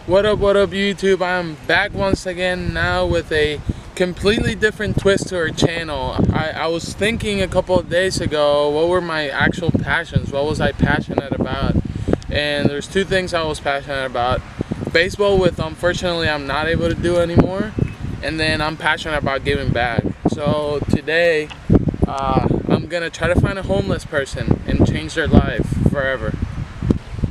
What up, YouTube? I'm back once again now with a completely different twist to our channel. I was thinking a couple of days ago, what were my actual passions? What was I passionate about? And there's two things I was passionate about. Baseball, with unfortunately I'm not able to do anymore. And then I'm passionate about giving back. So today, I'm gonna try to find a homeless person and change their life forever.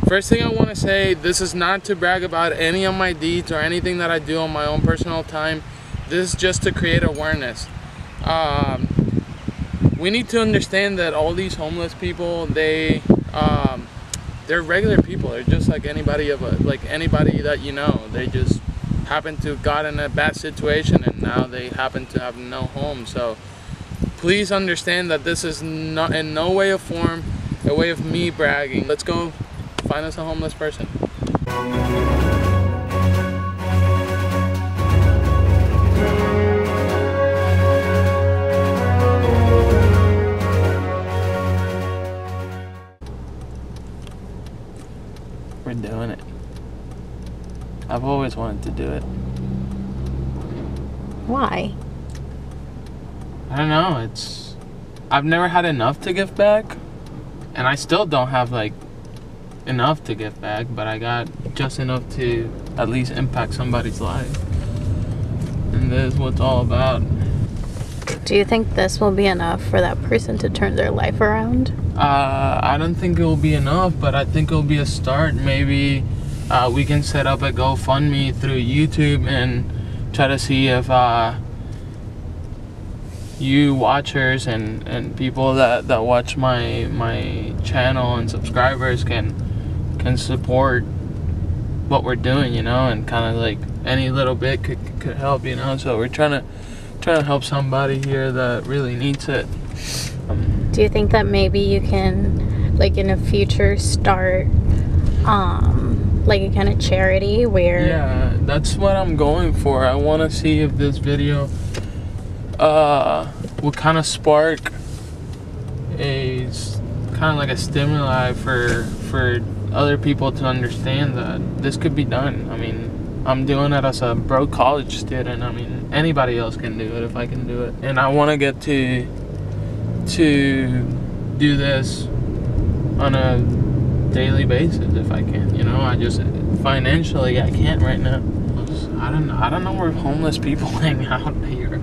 First thing I want to say, this is not to brag about any of my deeds or anything that I do on my own personal time. This is just to create awareness. We need to understand that all these homeless people, they're regular people. They're just like anybody that you know. They just happen to have got in a bad situation and now they happen to have no home. So please understand that this is not in no way or form a way of me bragging. Let's go find us a homeless person. We're doing it. I've always wanted to do it. Why? I don't know, I've never had enough to give back, and I still don't have like enough to give back, but I got just enough to at least impact somebody's life, and this is what it's all about. Do you think this will be enough for that person to turn their life around? I don't think it will be enough, but I think it will be a start. Maybe we can set up a GoFundMe through YouTube and try to see if you watchers and people that watch my channel and subscribers can support what we're doing, you know, and kind of like any little bit could help, you know. So we're trying to help somebody here that really needs it. Do you think that maybe you can, like in a future, start like a kind of charity where... Yeah, that's what I'm going for. I want to see if this video will kind of spark a kind of like a stimuli for other people to understand that this could be done. I mean, I'm doing it as a broke college student. I mean, anybody else can do it if I can do it. And I want to get to do this on a daily basis if I can, you know. I just financially I can't right now. I don't know where homeless people hang out here.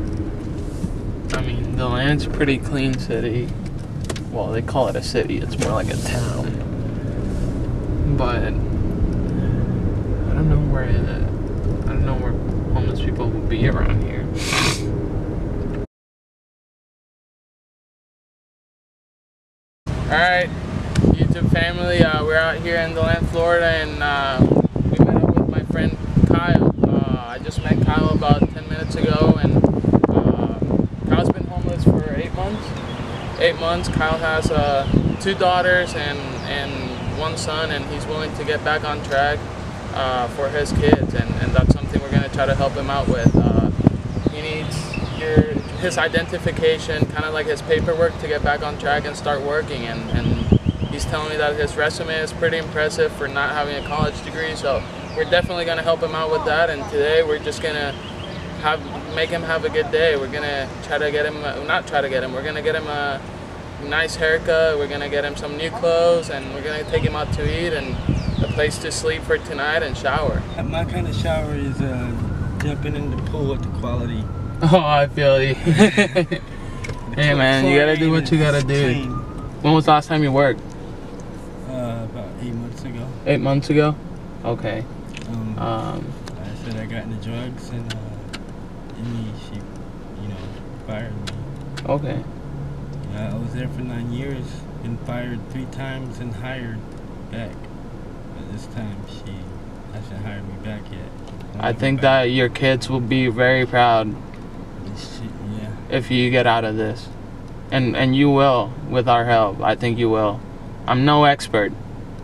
I mean, the land's a pretty clean city. Well, they call it a city, it's more like a town. But I don't know where homeless people will be around here. Alright, YouTube family, we're out here in DeLand, Florida, and we met up with my friend Kyle. I just met Kyle about 10 minutes ago, and Kyle's been homeless for 8 months. 8 months. Kyle has 2 daughters and 1 son, and he's willing to get back on track for his kids, and that's something we're going to try to help him out with. He needs his identification, kind of like his paperwork, to get back on track and start working, and he's telling me that his resume is pretty impressive for not having a college degree, so we're definitely going to help him out with that. And today we're just going to make him have a good day. We're going to try to get him, we're going to get him a nice haircut, we're going to get him some new clothes, and we're going to take him out to eat and a place to sleep for tonight and shower. My kind of shower is jumping in the pool at the Quality. Oh, I feel you. Hey man, you gotta do what you gotta do. Clean. When was the last time you worked? About 8 months ago. 8 months ago? Okay. I said I got into drugs, and she, you know, fired me. Okay. I was there for 9 years, been fired 3 times and hired back. But this time she hasn't hired me back yet. I think that your kids will be very proud if you get out of this. And you will, with our help. I think you will. I'm no expert,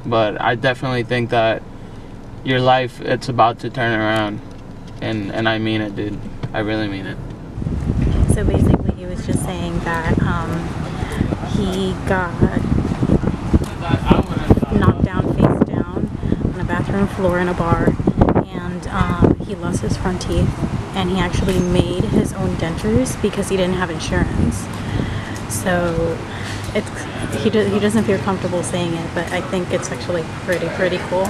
but I definitely think that your life, it's about to turn around. And I mean it, dude. I really mean it. So basically he was just saying that he got knocked down face down on a bathroom floor in a bar, and he lost his front teeth, and he actually made his own dentures because he didn't have insurance. So he doesn't feel comfortable saying it, but I think it's actually pretty cool.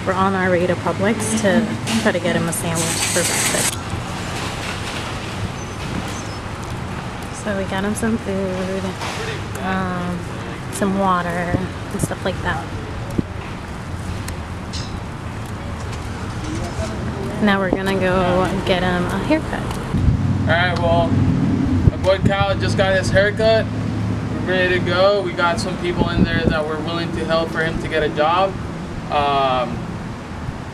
We're on our way to Publix to try to get him a sandwich for breakfast. So we got him some food, some water, and stuff like that. Now we're gonna go get him a haircut. Alright, well, my boy Kyle just got his haircut. We're ready to go. We got some people in there that were willing to help for him to get a job.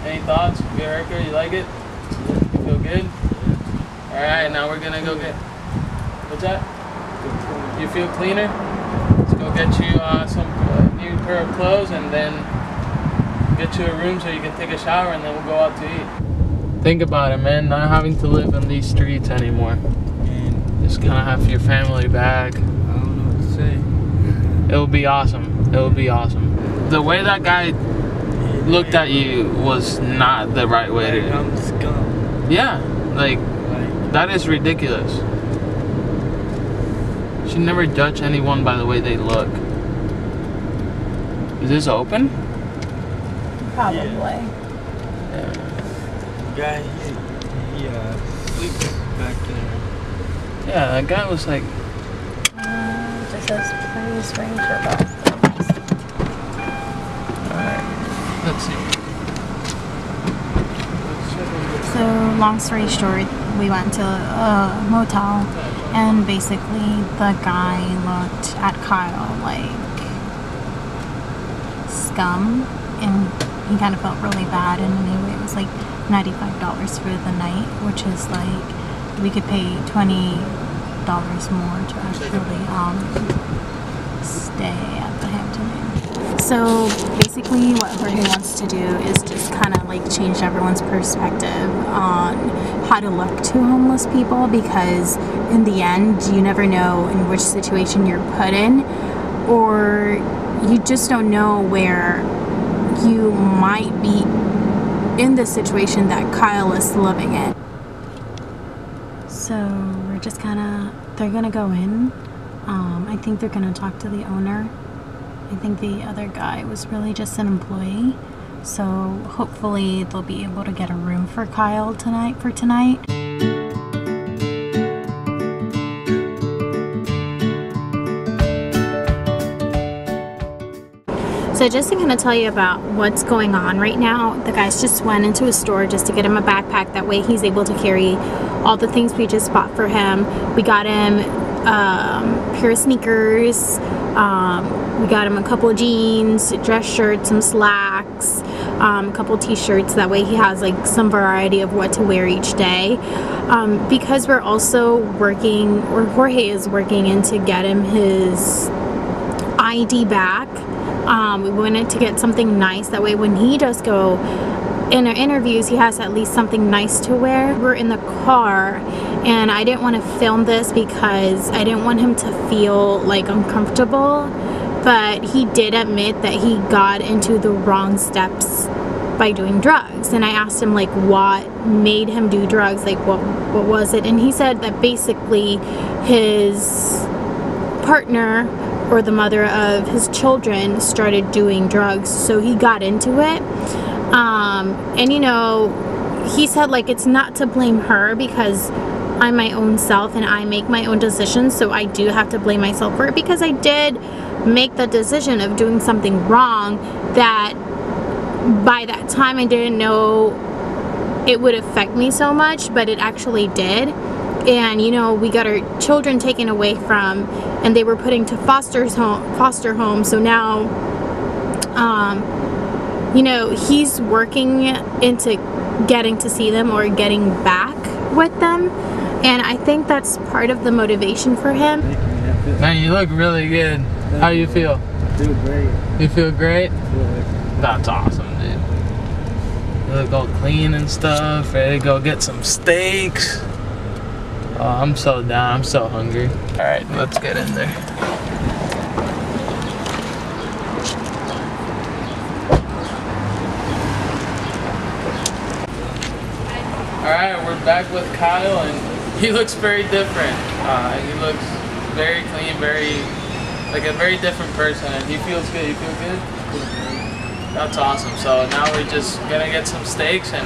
Any thoughts? Good haircut? You like it? You feel good? Alright, now we're gonna go get... What's that? You feel cleaner? Let's go get you some new pair of clothes and then get you a room so you can take a shower, and then we'll go out to eat. Think about it, man. Not having to live on these streets anymore. And Just kind of have your family back. I don't know what to say. It would be awesome. It would be awesome. The way that guy looked at you was not the right way to... I'm scum. Yeah, like, that is ridiculous. You should never judge anyone by the way they look. Is this open? Probably. Yeah. Guy, he sleeps back there. Yeah, that guy was like... Just says please ring for both. Alright, let's see. So long story short, we went to a motel, and basically the guy looked at Kyle like scum, and he kind of felt really bad. And anyway, it was like $95 for the night, which is like we could pay $20 more to actually stay at the Hampton Inn. So basically what Jorge wants to do is just kind of like change everyone's perspective on how to look to homeless people, because in the end you never know in which situation you're put in, or you just don't know where you might be in the situation that Kyle is living in. So we're just they're gonna go in. I think they're gonna talk to the owner. I think the other guy was really just an employee. So hopefully they'll be able to get a room for Kyle tonight. So just to kind of tell you about what's going on right now, the guys just went into a store just to get him a backpack. That way he's able to carry all the things we just bought for him. We got him a pair of sneakers. We got him a couple of jeans, dress shirts, some slacks, a couple t-shirts. That way he has like some variety of what to wear each day. Because we're also working, or Jorge is working in to get him his ID back. We wanted to get something nice, that way when he does go in our interviews, he has at least something nice to wear. We're in the car, and I didn't want to film this because I didn't want him to feel like uncomfortable, but he did admit that he got into the wrong steps by doing drugs. And I asked him like what made him do drugs, like what was it, and he said that basically his partner, or the mother of his children, started doing drugs, so he got into it. And you know, he said like it's not to blame her because I'm my own self and I make my own decisions, so I do have to blame myself for it, because I did make the decision of doing something wrong that by that time I didn't know it would affect me so much, but it actually did. And you know, we got our children taken away from, and they were put into foster home. So now, you know, he's working into getting to see them or getting back with them, and I think that's part of the motivation for him. Man, you look really good. How you feel? I feel great. You feel great? Yeah. That's awesome, dude. You look all clean and stuff. Ready to go get some steaks. Oh, I'm so down. I'm so hungry. All right, let's get in there. Alright, we're back with Kyle, and he looks very different. He looks very clean, like a very different person, and he feels good. You feel good? That's awesome. So now we're just gonna get some steaks and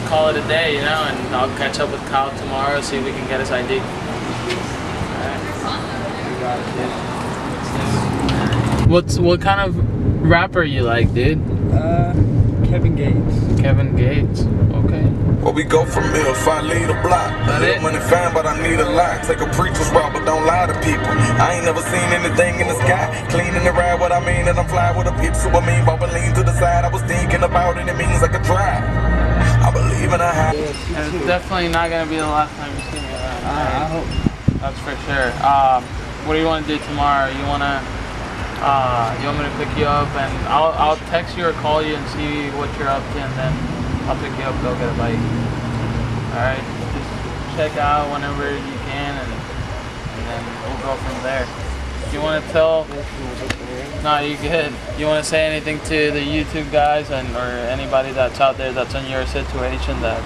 call it a day, you know, and I'll catch up with Kyle tomorrow, see if we can get his ID. Alright. You got it, dude. What kind of rapper you like, dude? Kevin Gates. Kevin Gates. Okay. Where we go from here, if I lead a block. Little money fine, but I need a lot. Take a preacher's route, but don't lie to people. I ain't never seen anything in the sky. Clean in the ride, what I mean, and I'm fly with a pizza. I mean, but lean to the side. I was thinking about it, it means I could try. I believe in a high. And it's definitely not gonna be the last time you see me around. I hope. That's for sure. What do you want to do tomorrow? You want me to pick you up, and I'll text you or call you and see what you're up to, and then I'll pick you up, go get a bite. Alright? Just check out whenever you can, and then we'll go from there. You want to tell? No, you good. You want to say anything to the YouTube guys or anybody that's out there that's in your situation that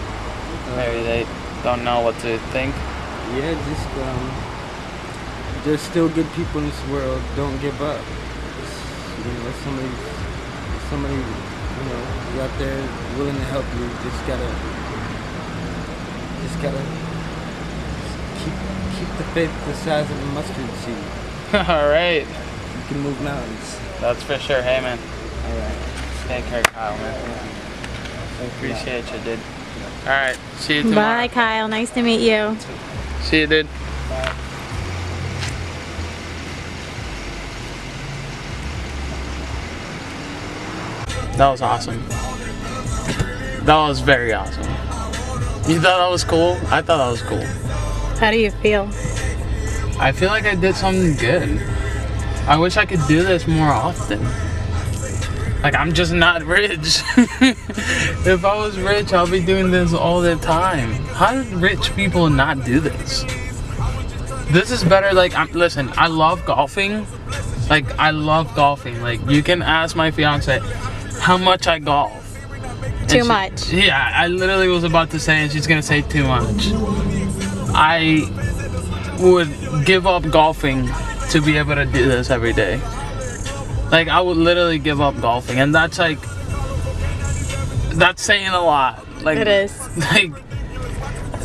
maybe they don't know what to think? Yeah, just there's still good people in this world. Don't give up. You know, somebody, you know, out there willing to help you. Just gotta keep the faith the size of a mustard seed. All right. You can move mountains. That's for sure. Hey, man. All right. Take care, Kyle, man. Appreciate you, dude. All right. See you tomorrow. Bye, Kyle. Nice to meet you. See you, dude. Bye. That was awesome. That was very awesome. You thought that was cool? I thought that was cool. How do you feel? I feel like I did something good. I wish I could do this more often. Like, I'm just not rich. If I was rich, I'll be doing this all the time. How did rich people not do this? This is better. Like, listen, I love golfing. Like, I love golfing. Like, you can ask my fiance how much I golf. Too much. Yeah, I literally was about to say, and she's gonna say too much. I would give up golfing to be able to do this every day. Like, I would literally give up golfing, and that's like, that's saying a lot. Like, It is. Like,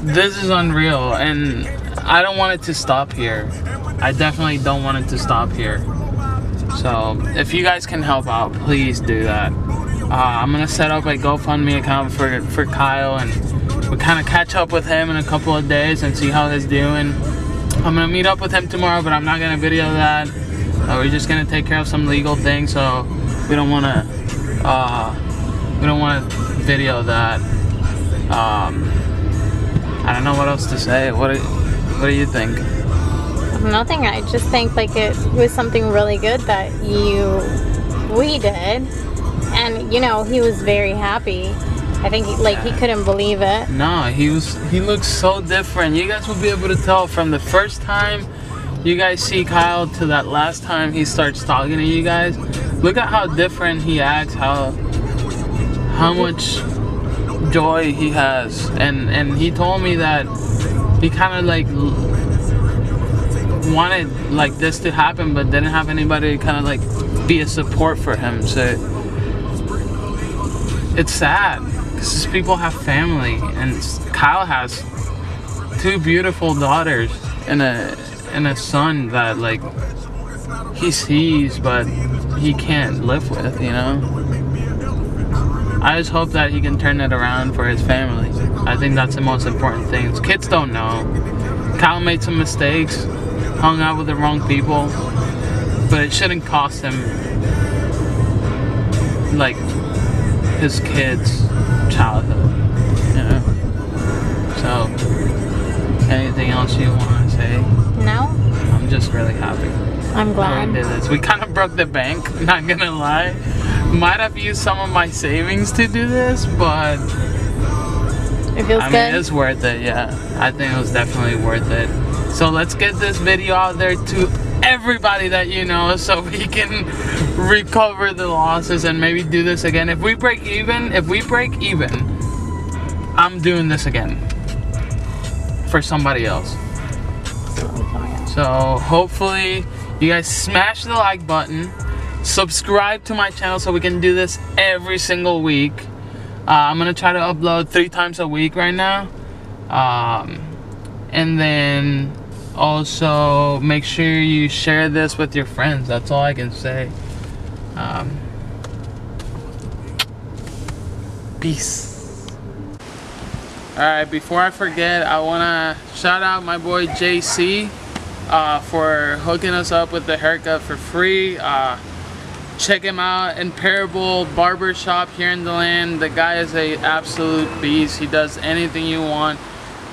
this is unreal, and I don't want it to stop here. I definitely don't want it to stop here. So, if you guys can help out, please do that. I'm gonna set up a GoFundMe account for Kyle, and we'll kind of catch up with him in a couple of days and see how he's doing. I'm gonna meet up with him tomorrow, but I'm not gonna video that. We're just gonna take care of some legal things, so we don't wanna video that. I don't know what else to say. What do you think? Nothing. I just think like it was something really good that we did, and you know, he was very happy. I think he couldn't believe it. No, he looks so different. You guys will be able to tell from the first time you guys see Kyle to that last time he starts talking to you guys. Look at how different he acts, how much joy he has, and he told me that he kind of like wanted like this to happen, but didn't have anybody to kind of like be a support for him. So it's sad because people have family, and Kyle has 2 beautiful daughters and a son that like he sees but he can't live with, you know. I just hope that he can turn it around for his family. I think that's the most important thing. Kids don't know. Kyle made some mistakes, hung out with the wrong people, but it shouldn't cost him like his kids' childhood, you know. So, anything else you want to say? No? I'm just really happy. I'm glad. We did this. We kind of broke the bank, not gonna lie. Might have used some of my savings to do this, but It feels I good. mean, it's worth it, yeah. I think it was definitely worth it. So let's get this video out there to everybody that you know, so we can recover the losses and maybe do this again. If we break even, I'm doing this again for somebody else. So hopefully you guys smash the like button, subscribe to my channel so we can do this every single week. I'm gonna try to upload 3 times a week right now, and then also make sure you share this with your friends. That's all I can say. Peace. Alright, before I forget, I wanna shout out my boy JC for hooking us up with the haircut for free. Check him out in Parable Barber Shop here in DeLand. The guy is a absolute beast. He does anything you want.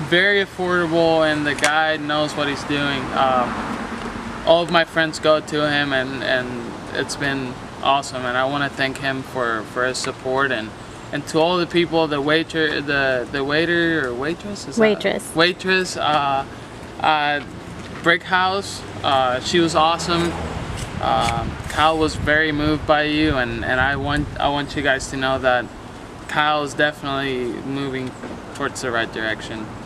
Very affordable, and the guy knows what he's doing. All of my friends go to him, and it's been awesome. And I want to thank him for his support, and to all the people, the waiter, the waiter or waitress, waitress, Brick House. She was awesome. Kyle was very moved by you, and I want you guys to know that Kyle is definitely moving towards the right direction.